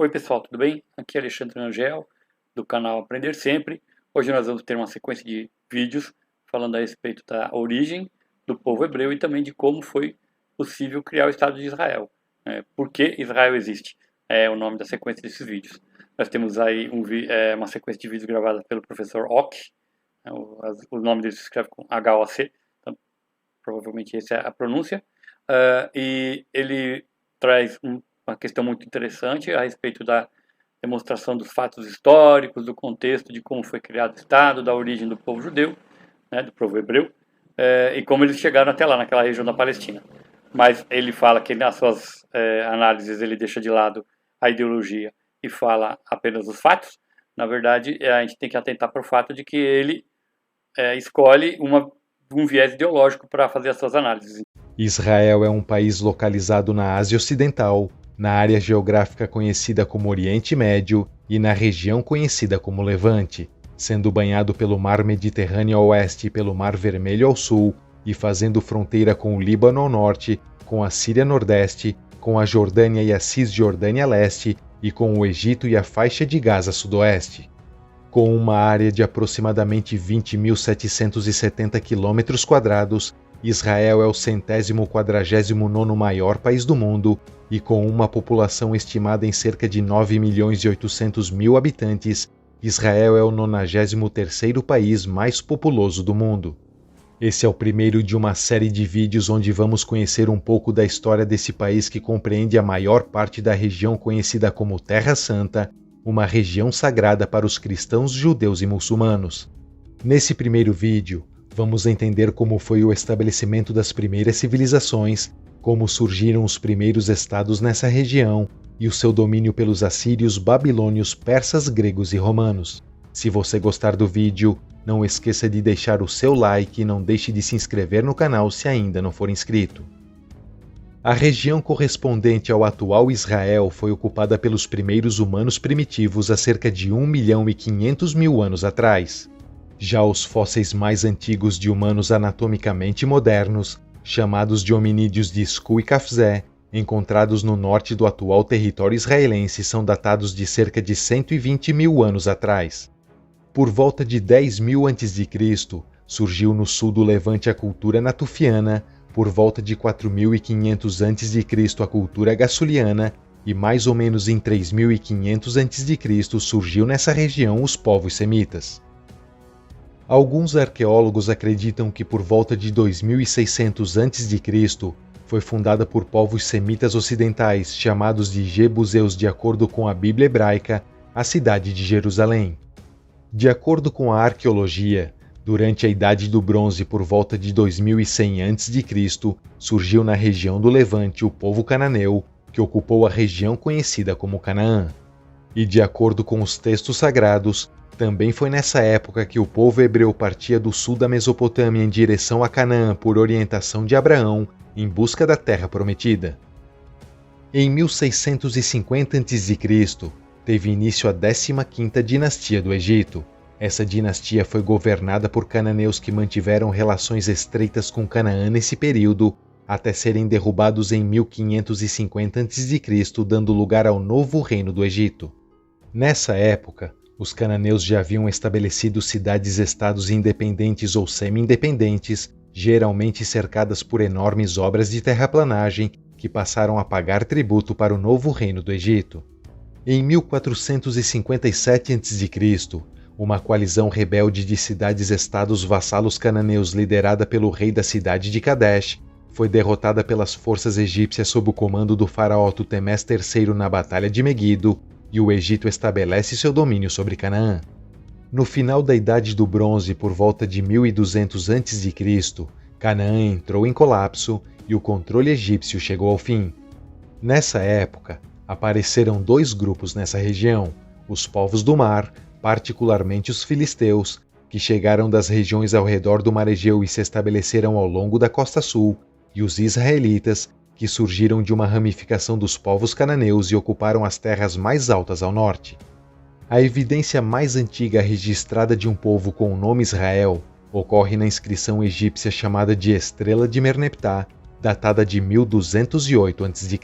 Oi pessoal, tudo bem? Aqui é Alexandre Angel, do canal Aprender Sempre. Hoje nós vamos ter uma sequência de vídeos falando a respeito da origem do povo hebreu e também de como foi possível criar o Estado de Israel. Por que Israel existe? É o nome da sequência desses vídeos. Nós temos aí uma sequência de vídeos gravada pelo professor Ock. O nome dele se escreve com H-O-C, então provavelmente essa é a pronúncia. E ele traz uma questão muito interessante a respeito da demonstração dos fatos históricos, do contexto de como foi criado o Estado, da origem do povo judeu, do povo hebreu, e como eles chegaram até lá, naquela região da Palestina. Mas ele fala que nas suas análises ele deixa de lado a ideologia e fala apenas os fatos. Na verdade, a gente tem que atentar para o fato de que ele escolhe um viés ideológico para fazer as suas análises. Israel é um país localizado na Ásia Ocidental, na área geográfica conhecida como Oriente Médio e na região conhecida como Levante, sendo banhado pelo Mar Mediterrâneo ao oeste e pelo Mar Vermelho ao sul, e fazendo fronteira com o Líbano ao norte, com a Síria nordeste, com a Jordânia e a Cisjordânia a leste e com o Egito e a faixa de Gaza a sudoeste. Com uma área de aproximadamente 20.770 km², Israel é o 149º maior país do mundo e com uma população estimada em cerca de 9.800.000 habitantes, Israel é o 93º país mais populoso do mundo. Esse é o primeiro de uma série de vídeos onde vamos conhecer um pouco da história desse país que compreende a maior parte da região conhecida como Terra Santa, uma região sagrada para os cristãos, judeus e muçulmanos. Nesse primeiro vídeo, vamos entender como foi o estabelecimento das primeiras civilizações, como surgiram os primeiros estados nessa região e o seu domínio pelos assírios, babilônios, persas, gregos e romanos. Se você gostar do vídeo, não esqueça de deixar o seu like e não deixe de se inscrever no canal se ainda não for inscrito. A região correspondente ao atual Israel foi ocupada pelos primeiros humanos primitivos há cerca de 1.500.000 anos atrás. Já os fósseis mais antigos de humanos anatomicamente modernos, chamados de hominídeos de Sku e Kafzé, encontrados no norte do atual território israelense, são datados de cerca de 120.000 anos atrás. Por volta de 10.000 a.C., surgiu no sul do Levante a cultura natufiana, por volta de 4.500 a.C. a cultura gassuliana e mais ou menos em 3.500 a.C. surgiu nessa região os povos semitas. Alguns arqueólogos acreditam que por volta de 2600 a.C. foi fundada por povos semitas ocidentais, chamados de Jebuseus de acordo com a Bíblia hebraica, a cidade de Jerusalém. De acordo com a arqueologia, durante a Idade do Bronze, por volta de 2100 a.C., surgiu na região do Levante o povo cananeu, que ocupou a região conhecida como Canaã. E de acordo com os textos sagrados, também foi nessa época que o povo hebreu partia do sul da Mesopotâmia em direção a Canaã por orientação de Abraão, em busca da Terra Prometida. Em 1650 a.C., teve início a 15ª dinastia do Egito. Essa dinastia foi governada por cananeus que mantiveram relações estreitas com Canaã nesse período, até serem derrubados em 1550 a.C., dando lugar ao novo reino do Egito. Nessa época, os cananeus já haviam estabelecido cidades-estados independentes ou semi-independentes, geralmente cercadas por enormes obras de terraplanagem que passaram a pagar tributo para o novo reino do Egito. Em 1457 a.C., uma coalizão rebelde de cidades-estados vassalos cananeus liderada pelo rei da cidade de Kadesh foi derrotada pelas forças egípcias sob o comando do faraó Tutemés III na Batalha de Meguido, e o Egito estabelece seu domínio sobre Canaã. No final da Idade do Bronze, por volta de 1200 a.C., Canaã entrou em colapso e o controle egípcio chegou ao fim. Nessa época, apareceram dois grupos nessa região, os povos do mar, particularmente os filisteus, que chegaram das regiões ao redor do Mar Egeu e se estabeleceram ao longo da costa sul, e os israelitas, que surgiram de uma ramificação dos povos cananeus e ocuparam as terras mais altas ao norte. A evidência mais antiga registrada de um povo com o nome Israel ocorre na inscrição egípcia chamada de Estrela de Merneptah, datada de 1208 a.C.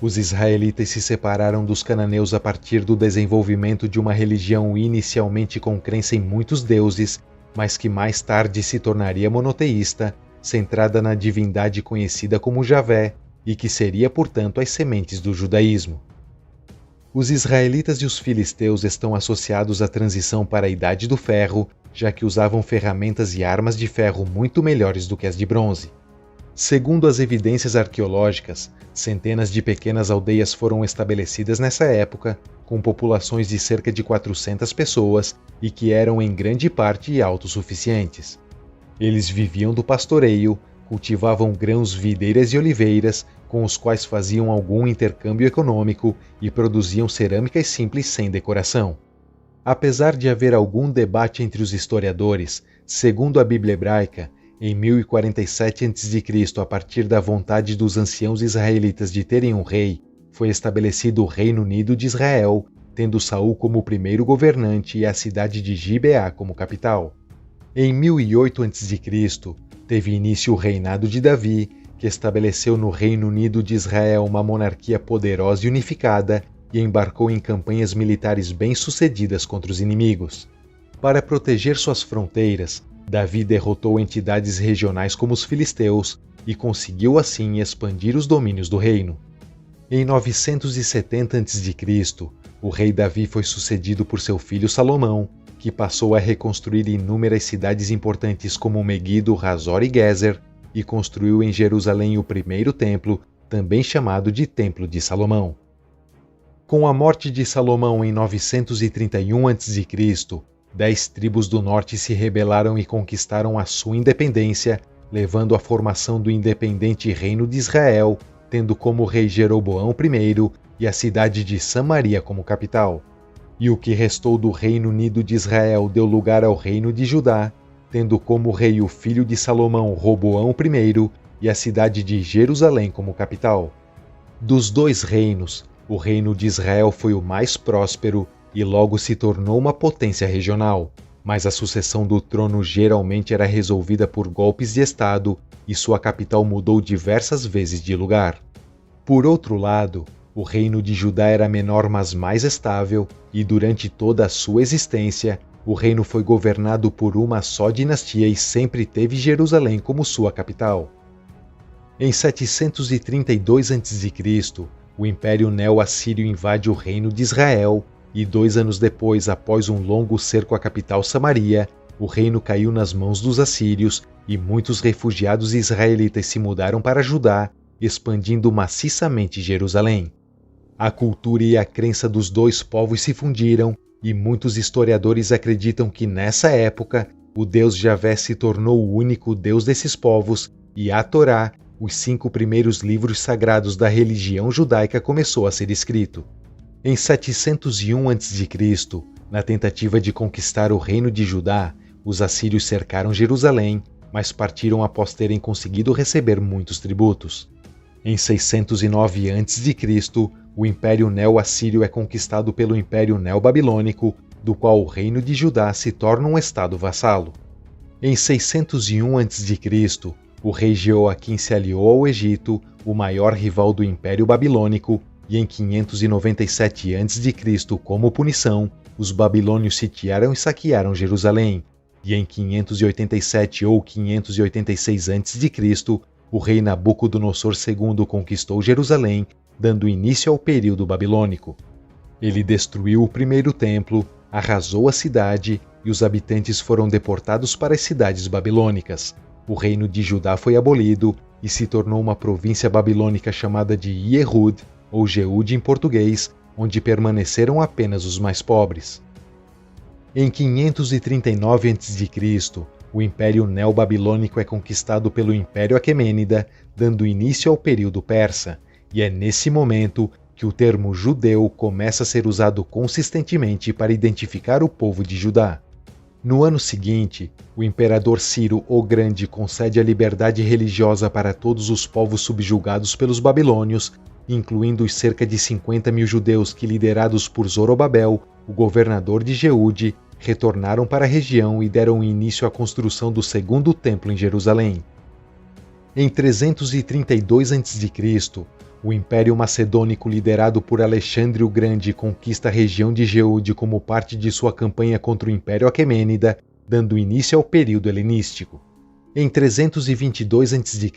Os israelitas se separaram dos cananeus a partir do desenvolvimento de uma religião inicialmente com crença em muitos deuses, mas que mais tarde se tornaria monoteísta, centrada na divindade conhecida como Javé, e que seria, portanto, as sementes do judaísmo. Os israelitas e os filisteus estão associados à transição para a Idade do Ferro, já que usavam ferramentas e armas de ferro muito melhores do que as de bronze. Segundo as evidências arqueológicas, centenas de pequenas aldeias foram estabelecidas nessa época, com populações de cerca de 400 pessoas e que eram em grande parte autossuficientes. Eles viviam do pastoreio, cultivavam grãos, videiras e oliveiras, com os quais faziam algum intercâmbio econômico e produziam cerâmicas simples sem decoração. Apesar de haver algum debate entre os historiadores, segundo a Bíblia hebraica, em 1047 a.C., a partir da vontade dos anciãos israelitas de terem um rei, foi estabelecido o Reino Unido de Israel, tendo Saul como o primeiro governante e a cidade de Gibeá como capital. Em 1008 a.C., teve início o reinado de Davi, que estabeleceu no Reino Unido de Israel uma monarquia poderosa e unificada e embarcou em campanhas militares bem-sucedidas contra os inimigos. Para proteger suas fronteiras, Davi derrotou entidades regionais como os filisteus e conseguiu assim expandir os domínios do reino. Em 970 a.C., o rei Davi foi sucedido por seu filho Salomão, que passou a reconstruir inúmeras cidades importantes como Meguido, Hazor e Gezer, e construiu em Jerusalém o primeiro templo, também chamado de Templo de Salomão. Com a morte de Salomão em 931 a.C., 10 tribos do norte se rebelaram e conquistaram a sua independência, levando à formação do independente Reino de Israel, tendo como rei Jeroboão I e a cidade de Samaria como capital. E o que restou do Reino Unido de Israel deu lugar ao Reino de Judá, tendo como rei o filho de Salomão, Roboão I, e a cidade de Jerusalém como capital. Dos dois reinos, o Reino de Israel foi o mais próspero e logo se tornou uma potência regional, mas a sucessão do trono geralmente era resolvida por golpes de Estado e sua capital mudou diversas vezes de lugar. Por outro lado, o reino de Judá era menor mas mais estável, e durante toda a sua existência, o reino foi governado por uma só dinastia e sempre teve Jerusalém como sua capital. Em 732 a.C., o Império Neo-Assírio invade o reino de Israel, e 2 anos depois, após um longo cerco à capital Samaria, o reino caiu nas mãos dos assírios e muitos refugiados israelitas se mudaram para Judá, expandindo maciçamente Jerusalém. A cultura e a crença dos dois povos se fundiram e muitos historiadores acreditam que nessa época o Deus Javé se tornou o único Deus desses povos e a Torá, os 5 primeiros livros sagrados da religião judaica, começou a ser escrito. Em 701 a.C., na tentativa de conquistar o reino de Judá, os assírios cercaram Jerusalém, mas partiram após terem conseguido receber muitos tributos. Em 609 a.C., o Império Neo-Assírio é conquistado pelo Império Neo-Babilônico, do qual o reino de Judá se torna um estado vassalo. Em 601 a.C., o rei Jeoaquim se aliou ao Egito, o maior rival do Império Babilônico, e em 597 a.C., como punição, os babilônios sitiaram e saquearam Jerusalém, e em 587 ou 586 a.C., o rei Nabucodonosor II conquistou Jerusalém, dando início ao período babilônico. Ele destruiu o primeiro templo, arrasou a cidade e os habitantes foram deportados para as cidades babilônicas. O reino de Judá foi abolido e se tornou uma província babilônica chamada de Yehud, ou Jeúde em português, onde permaneceram apenas os mais pobres. Em 539 a.C., o Império Neo-Babilônico é conquistado pelo Império Aquemênida, dando início ao período persa, e é nesse momento que o termo judeu começa a ser usado consistentemente para identificar o povo de Judá. No ano seguinte, o imperador Ciro o Grande concede a liberdade religiosa para todos os povos subjugados pelos babilônios, incluindo os cerca de 50 mil judeus que, liderados por Zorobabel, o governador de Jeúde, retornaram para a região e deram início à construção do segundo templo em Jerusalém. Em 332 a.C., O Império Macedônico, liderado por Alexandre o Grande, conquista a região de Geude como parte de sua campanha contra o Império Aquemênida, dando início ao período helenístico. Em 322 a.C.,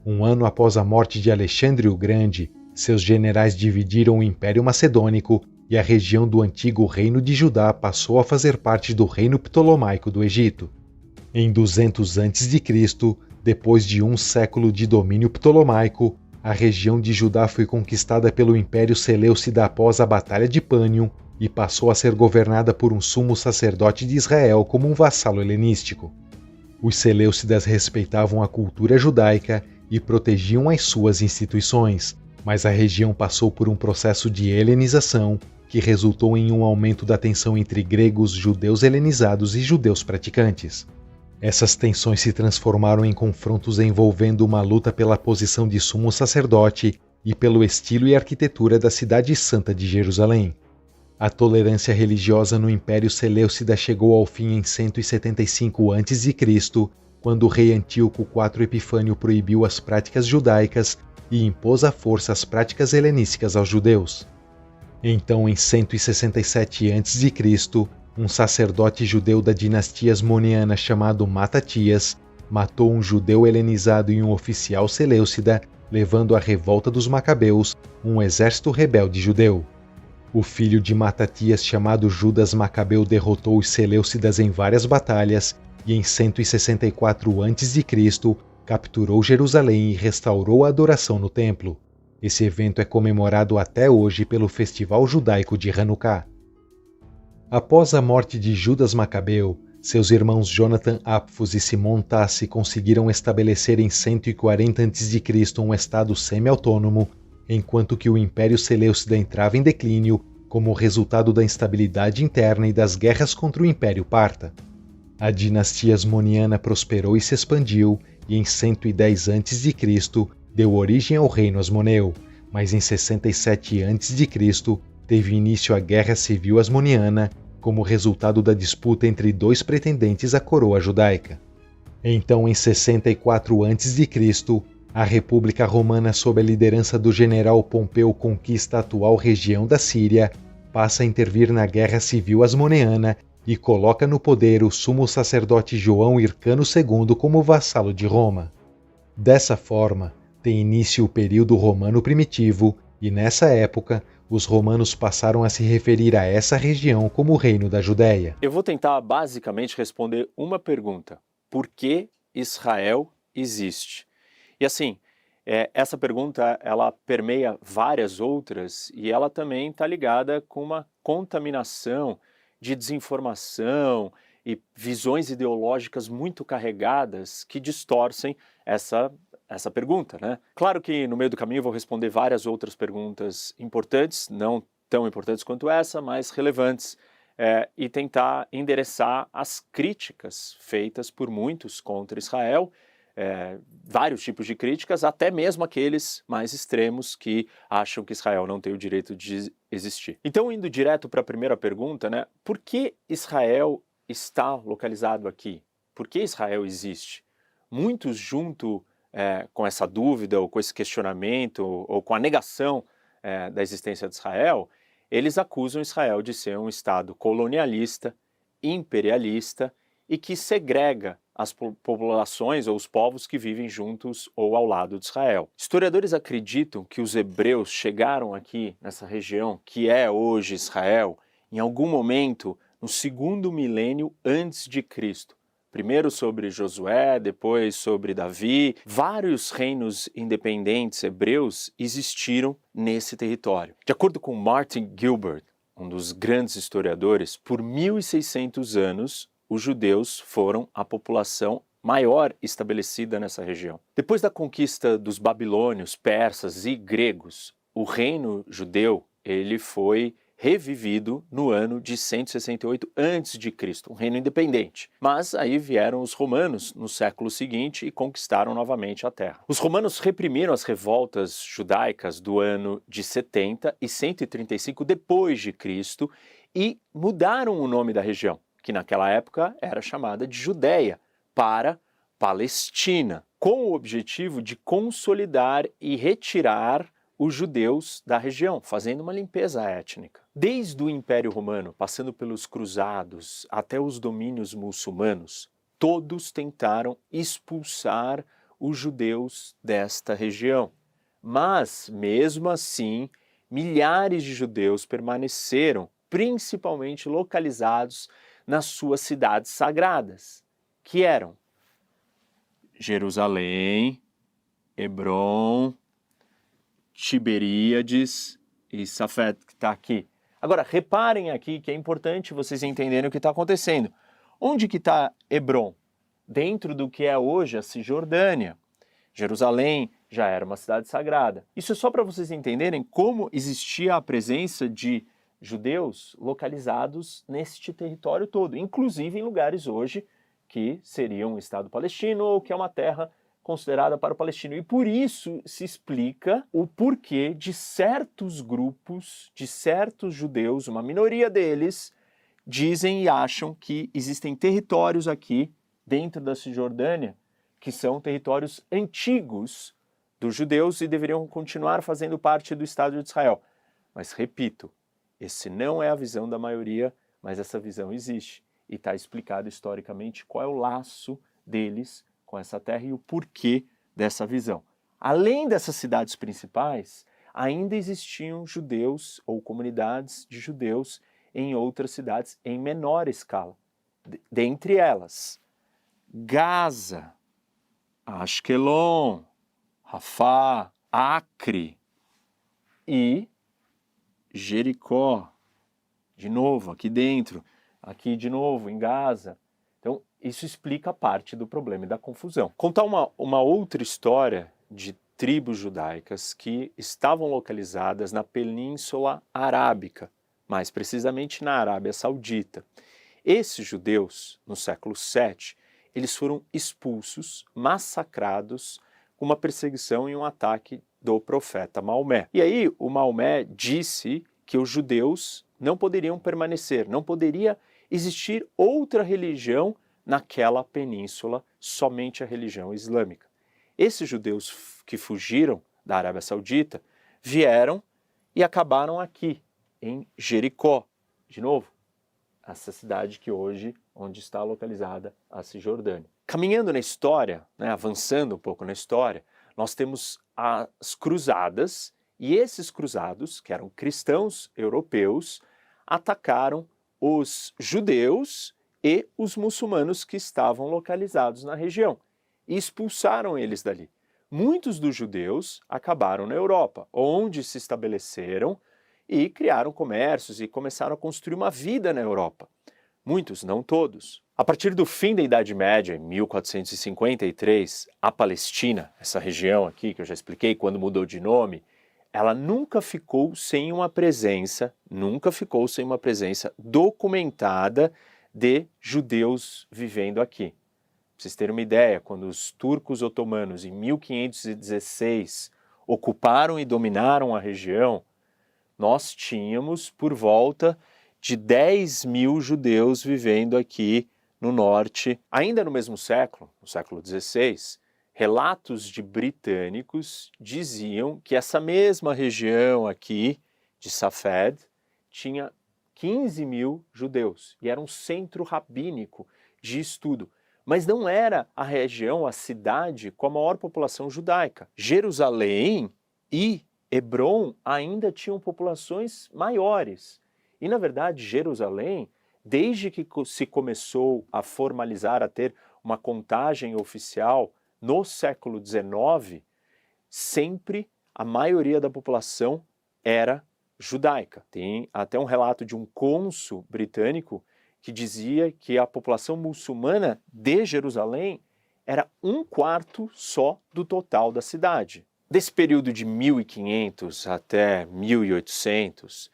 um ano após a morte de Alexandre o Grande, seus generais dividiram o Império Macedônico e a região do antigo Reino de Judá passou a fazer parte do Reino Ptolomaico do Egito. Em 200 a.C., depois de um século de domínio ptolomaico, a região de Judá foi conquistada pelo Império Seleucida após a Batalha de Pânion e passou a ser governada por um sumo sacerdote de Israel como um vassalo helenístico. Os Seleucidas respeitavam a cultura judaica e protegiam as suas instituições, mas a região passou por um processo de helenização que resultou em um aumento da tensão entre gregos, judeus helenizados e judeus praticantes. Essas tensões se transformaram em confrontos envolvendo uma luta pela posição de sumo sacerdote e pelo estilo e arquitetura da cidade santa de Jerusalém. A tolerância religiosa no Império Seleucida chegou ao fim em 175 a.C., quando o rei Antíoco IV Epifânio proibiu as práticas judaicas e impôs à força as práticas helenísticas aos judeus. Então, em 167 a.C., um sacerdote judeu da dinastia Asmoneana chamado Matatias matou um judeu helenizado e um oficial seleucida, levando à revolta dos Macabeus, um exército rebelde judeu. O filho de Matatias, chamado Judas Macabeu, derrotou os seleucidas em várias batalhas e em 164 a.C. capturou Jerusalém e restaurou a adoração no templo. Esse evento é comemorado até hoje pelo Festival Judaico de Hanukkah. Após a morte de Judas Macabeu, seus irmãos Jonathan Apfus e Simon Tassi conseguiram estabelecer em 140 a.C. um estado semi-autônomo, enquanto que o Império Seleucida entrava em declínio como resultado da instabilidade interna e das guerras contra o Império Parta. A dinastia Asmoniana prosperou e se expandiu, e em 110 a.C. deu origem ao Reino Asmoneu, mas em 67 a.C. teve início a Guerra Civil Asmoniana como resultado da disputa entre dois pretendentes à coroa judaica. Então, em 64 a.C., a República Romana, sob a liderança do general Pompeu, conquista a atual região da Síria, passa a intervir na Guerra Civil Asmoneana e coloca no poder o sumo sacerdote João Hircano II como vassalo de Roma. Dessa forma, tem início o período romano primitivo, e nessa época, os romanos passaram a se referir a essa região como o Reino da Judéia. Eu vou tentar basicamente responder uma pergunta: por que Israel existe? E assim, essa pergunta ela permeia várias outras e ela também está ligada com uma contaminação de desinformação e visões ideológicas muito carregadas que distorcem essa pergunta, né? Claro que no meio do caminho eu vou responder várias outras perguntas importantes, não tão importantes quanto essa, mas relevantes, e tentar endereçar as críticas feitas por muitos contra Israel, vários tipos de críticas, até mesmo aqueles mais extremos que acham que Israel não tem o direito de existir. Então, indo direto para a primeira pergunta, né? Por que Israel está localizado aqui? Por que Israel existe? Muitos junto com essa dúvida, ou com esse questionamento, ou com a negação da existência de Israel, eles acusam Israel de ser um Estado colonialista, imperialista e que segrega as populações ou os povos que vivem juntos ou ao lado de Israel. Historiadores acreditam que os hebreus chegaram aqui nessa região, que é hoje Israel, em algum momento no segundo milênio antes de Cristo. Primeiro sobre Josué, depois sobre Davi. Vários reinos independentes hebreus existiram nesse território. De acordo com Martin Gilbert, um dos grandes historiadores, por 1.600 anos, os judeus foram a população maior estabelecida nessa região. Depois da conquista dos babilônios, persas e gregos, o reino judeu ele foi revivido no ano de 168 a.C., um reino independente. Mas aí vieram os romanos no século seguinte e conquistaram novamente a terra. Os romanos reprimiram as revoltas judaicas do ano de 70 e 135 depois de Cristo e mudaram o nome da região, que naquela época era chamada de Judéia, para Palestina, com o objetivo de consolidar e retirar os judeus da região, fazendo uma limpeza étnica. Desde o Império Romano, passando pelos cruzados até os domínios muçulmanos, todos tentaram expulsar os judeus desta região. Mas, mesmo assim, milhares de judeus permaneceram, principalmente localizados nas suas cidades sagradas, que eram Jerusalém, Hebrom, Tiberíades e Safed, que está aqui. Agora, reparem aqui que é importante vocês entenderem o que está acontecendo. Onde que está Hebrom? Dentro do que é hoje a Cisjordânia. Jerusalém já era uma cidade sagrada. Isso é só para vocês entenderem como existia a presença de judeus localizados neste território todo, inclusive em lugares hoje que seriam um Estado palestino ou que é uma terra considerada para o palestino. E por isso se explica o porquê de certos grupos, de certos judeus, uma minoria deles, dizem e acham que existem territórios aqui dentro da Cisjordânia que são territórios antigos dos judeus e deveriam continuar fazendo parte do Estado de Israel. Mas, repito, esse não é a visão da maioria, mas essa visão existe. E está explicado historicamente qual é o laço deles com essa terra e o porquê dessa visão. Além dessas cidades principais, ainda existiam judeus ou comunidades de judeus em outras cidades em menor escala. Dentre elas, Gaza, Ashkelon, Rafá, Acre e Jericó. De novo, aqui dentro, aqui de novo, em Gaza. Então, isso explica parte do problema e da confusão. Contar uma outra história de tribos judaicas que estavam localizadas na Península Arábica, mais precisamente na Arábia Saudita. Esses judeus, no século VII, eles foram expulsos, massacrados, com uma perseguição e um ataque do profeta Maomé. E aí o Maomé disse que os judeus não poderiam permanecer, não poderia existir outra religião naquela península, somente a religião islâmica. Esses judeus que fugiram da Arábia Saudita vieram e acabaram aqui, em Jericó. De novo, essa cidade que hoje, onde está localizada a Cisjordânia. Caminhando na história, avançando um pouco na história, nós temos as cruzadas, e esses cruzados, que eram cristãos europeus, atacaram os judeus e os muçulmanos que estavam localizados na região e expulsaram eles dali. Muitos dos judeus acabaram na Europa, onde se estabeleceram e criaram comércios e começaram a construir uma vida na Europa. Muitos, não todos. A partir do fim da Idade Média, em 1453, a Palestina, essa região aqui que eu já expliquei quando mudou de nome, ela nunca ficou sem uma presença documentada de judeus vivendo aqui. Para vocês terem uma ideia, quando os turcos otomanos, em 1516, ocuparam e dominaram a região, nós tínhamos por volta de 10 mil judeus vivendo aqui no norte. Ainda no mesmo século, no século XVI, relatos de britânicos diziam que essa mesma região aqui, de Safed, tinha 15 mil judeus e era um centro rabínico de estudo. Mas não era a região, a cidade com a maior população judaica. Jerusalém e Hebrom ainda tinham populações maiores. E, na verdade, Jerusalém, desde que se começou a formalizar, a ter uma contagem oficial no século XIX, sempre a maioria da população era judaica. Tem até um relato de um cônsul britânico que dizia que a população muçulmana de Jerusalém era 1/4 só do total da cidade. Desse período de 1500 até 1800,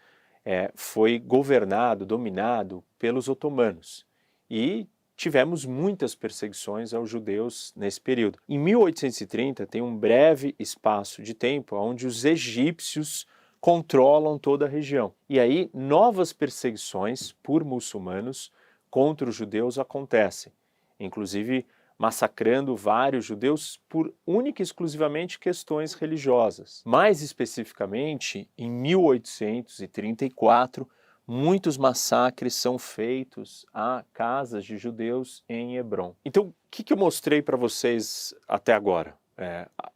foi governado, dominado pelos otomanos e tivemos muitas perseguições aos judeus nesse período. Em 1830 tem um breve espaço de tempo onde os egípcios controlam toda a região. E aí novas perseguições por muçulmanos contra os judeus acontecem. Inclusive massacrando vários judeus por única e exclusivamente questões religiosas. Mais especificamente, em 1834, muitos massacres são feitos a casas de judeus em Hebrom. Então, o que eu mostrei para vocês até agora?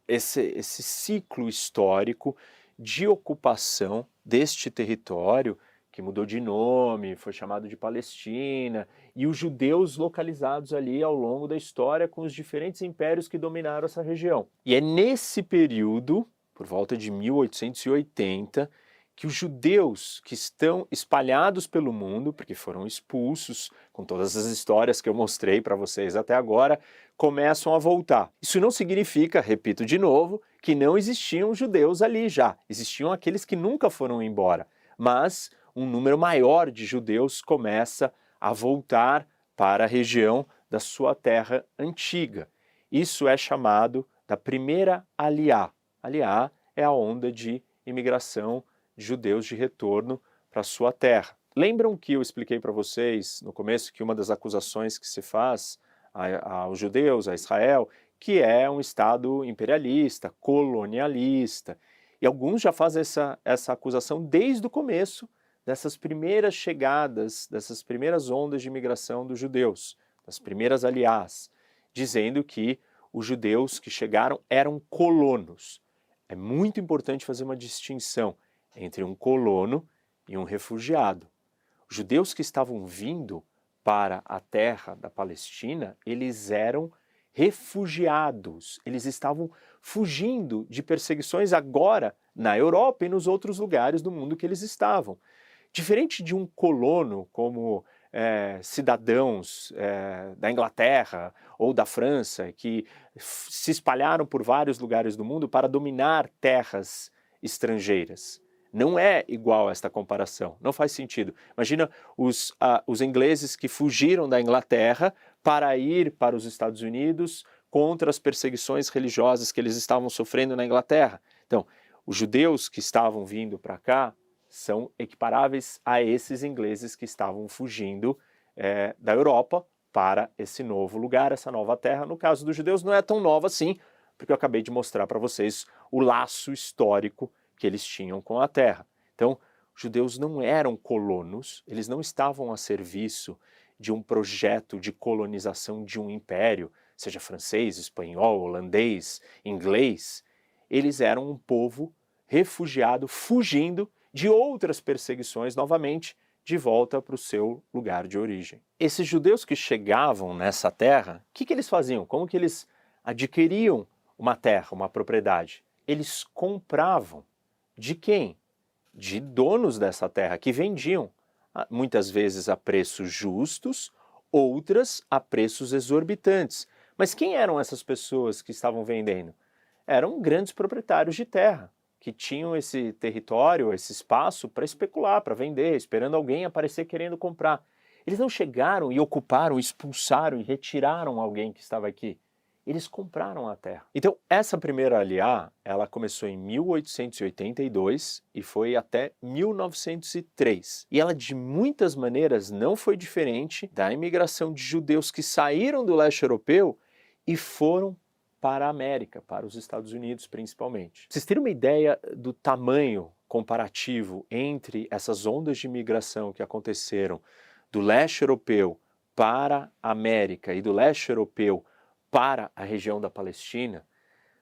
Esse ciclo histórico de ocupação deste território, que mudou de nome, foi chamado de Palestina, e os judeus localizados ali ao longo da história com os diferentes impérios que dominaram essa região. E é nesse período, por volta de 1880, que os judeus que estão espalhados pelo mundo, porque foram expulsos, com todas as histórias que eu mostrei para vocês até agora, começam a voltar. Isso não significa, repito de novo, que não existiam judeus ali já. Existiam aqueles que nunca foram embora, mas um número maior de judeus começa a voltar para a região da sua terra antiga. Isso é chamado da primeira Aliá. Aliá é a onda de imigração de judeus de retorno para a sua terra. Lembram que eu expliquei para vocês no começo que uma das acusações que se faz aos judeus, a Israel, que é um Estado imperialista, colonialista. E alguns já fazem essa acusação desde o começo dessas primeiras chegadas, dessas primeiras ondas de imigração dos judeus, das primeiras aliás, dizendo que os judeus que chegaram eram colonos. É muito importante fazer uma distinção entre um colono e um refugiado. Os judeus que estavam vindo para a terra da Palestina, eles eram refugiados, eles estavam fugindo de perseguições agora na Europa e nos outros lugares do mundo que eles estavam. Diferente de um colono, como cidadãos da Inglaterra ou da França, que se espalharam por vários lugares do mundo para dominar terras estrangeiras. Não é igual a esta comparação, não faz sentido. Imagina os ingleses que fugiram da Inglaterra para ir para os Estados Unidos contra as perseguições religiosas que eles estavam sofrendo na Inglaterra. Então, os judeus que estavam vindo para cá são equiparáveis a esses ingleses que estavam fugindo da Europa para esse novo lugar, essa nova terra. No caso dos judeus não é tão nova assim, porque eu acabei de mostrar para vocês o laço histórico que eles tinham com a terra. Então, os judeus não eram colonos, eles não estavam a serviço de um projeto de colonização de um império, seja francês, espanhol, holandês, inglês. Eles eram um povo refugiado, fugindo de outras perseguições, novamente, de volta para o seu lugar de origem. Esses judeus que chegavam nessa terra, o que eles faziam? Como que eles adquiriam uma terra, uma propriedade? Eles compravam. De quem? De donos dessa terra, que vendiam, muitas vezes a preços justos, outras a preços exorbitantes. Mas quem eram essas pessoas que estavam vendendo? Eram grandes proprietários de terra, que tinham esse território, esse espaço para especular, para vender, esperando alguém aparecer querendo comprar. Eles não chegaram e ocuparam, expulsaram e retiraram alguém que estava aqui. Eles compraram a terra. Então, essa primeira aliá, ela começou em 1882 e foi até 1903. E ela, de muitas maneiras, não foi diferente da imigração de judeus que saíram do leste europeu e foram para a América, para os Estados Unidos principalmente. Pra vocês terem uma ideia do tamanho comparativo entre essas ondas de imigração que aconteceram do leste europeu para a América e do leste europeu para a região da Palestina,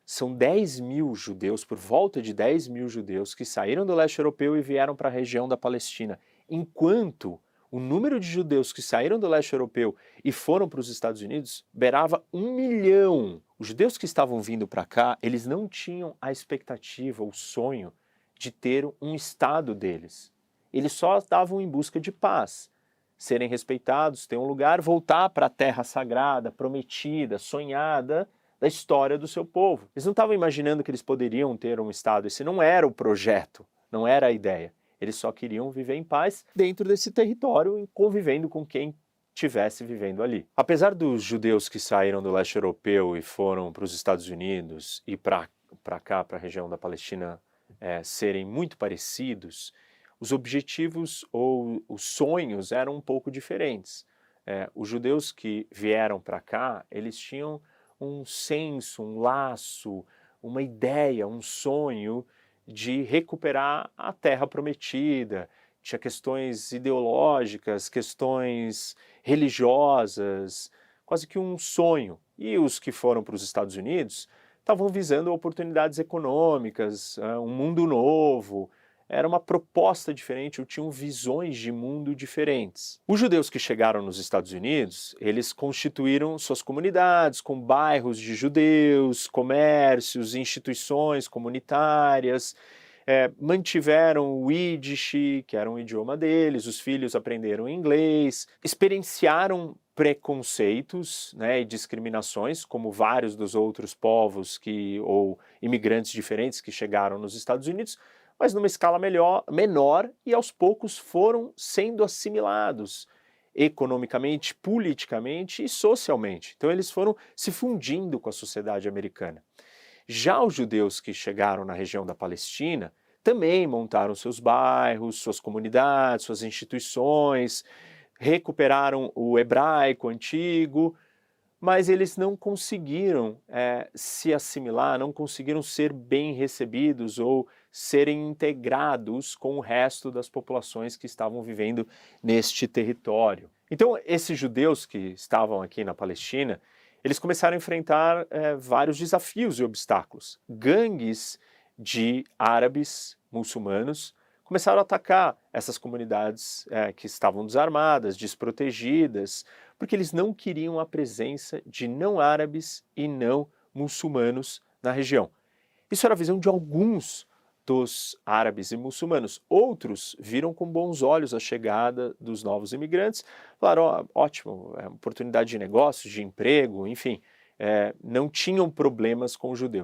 são 10 mil judeus, por volta de 10 mil judeus que saíram do leste europeu e vieram para a região da Palestina, enquanto o número de judeus que saíram do leste europeu e foram para os Estados Unidos beirava 1 milhão. Os judeus que estavam vindo para cá, eles não tinham a expectativa, o sonho de ter um estado deles. Eles só estavam em busca de paz, serem respeitados, ter um lugar, voltar para a terra sagrada, prometida, sonhada da história do seu povo. Eles não estavam imaginando que eles poderiam ter um estado, esse não era o projeto, não era a ideia. Eles só queriam viver em paz dentro desse território, convivendo com quem estivesse vivendo ali. Apesar dos judeus que saíram do leste europeu e foram para os Estados Unidos e para cá, para a região da Palestina, serem muito parecidos, os objetivos ou os sonhos eram um pouco diferentes. Os judeus que vieram para cá, eles tinham um senso, um laço, uma ideia, um sonho de recuperar a terra prometida. Tinha questões ideológicas, questões religiosas, quase que um sonho. E os que foram para os Estados Unidos estavam visando oportunidades econômicas, um mundo novo. Era uma proposta diferente, ou tinham visões de mundo diferentes. Os judeus que chegaram nos Estados Unidos, eles constituíram suas comunidades com bairros de judeus, comércios, instituições comunitárias, mantiveram o Yiddish, que era um idioma deles, os filhos aprenderam inglês, experienciaram preconceitos, né, e discriminações, como vários dos outros povos ou imigrantes diferentes que chegaram nos Estados Unidos, mas numa escala menor, e aos poucos foram sendo assimilados economicamente, politicamente e socialmente. Então eles foram se fundindo com a sociedade americana. Já os judeus que chegaram na região da Palestina também montaram seus bairros, suas comunidades, suas instituições, recuperaram o hebraico antigo, mas eles não conseguiram se assimilar, não conseguiram ser bem recebidos ou serem integrados com o resto das populações que estavam vivendo neste território. Então, esses judeus que estavam aqui na Palestina, eles começaram a enfrentar vários desafios e obstáculos. Gangues de árabes muçulmanos começaram a atacar essas comunidades que estavam desarmadas, desprotegidas, porque eles não queriam a presença de não árabes e não muçulmanos na região. Isso era a visão de alguns dos árabes e muçulmanos. Outros viram com bons olhos a chegada dos novos imigrantes, falaram, ótimo, oportunidade de negócio, de emprego, enfim, não tinham problemas com os judeus.